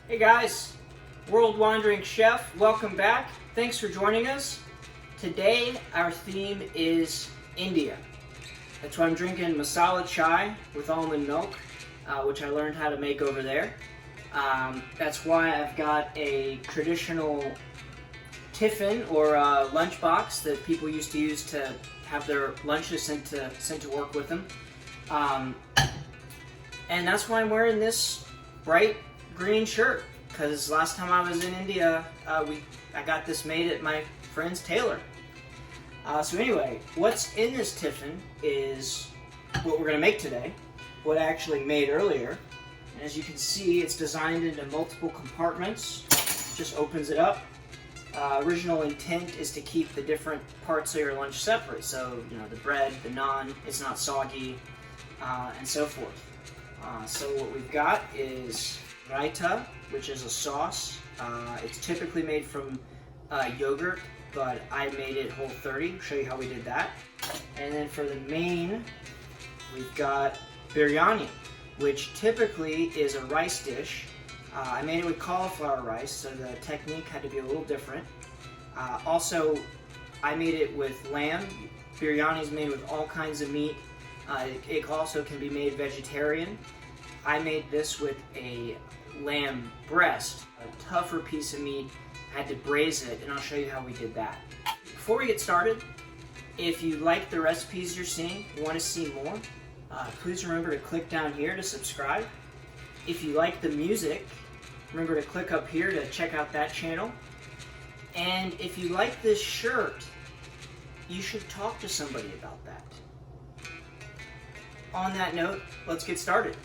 Hey guys, World Wandering Chef, welcome back. Thanks for joining us. Today our theme is India. That's why I'm drinking masala chai with almond milk, which I learned how to make over there. That's why I've got a traditional tiffin or lunchbox that people used to use to have their lunches sent to work with them. And that's why I'm wearing this bright green shirt, because last time I was in India, I got this made at my friend's tailor. So anyway, what's in this tiffin is what we're going to make today, what I actually made earlier. And as you can see, it's designed into multiple compartments. Just opens it up. Original intent is to keep the different parts of your lunch separate. So, you know, the bread, the naan, it's not soggy, and so forth. So what we've got is Raita, which is a sauce. It's typically made from yogurt, but I made it Whole 30. I'll show you how we did that. And then for the main, we've got Biryani, which typically is a rice dish. I made it with cauliflower rice, so the technique had to be a little different. Also, I made it with lamb. Biryani is made with all kinds of meat. It also can be made vegetarian. I made this with a lamb breast, a tougher piece of meat. I had to braise it, and I'll show you how we did that. Before we get started, if you like the recipes you're seeing, want to see more, please remember to click down here to subscribe. If you like the music, remember to click up here to check out that channel. And if you like this shirt, you should talk to somebody about that. On that note, let's get started.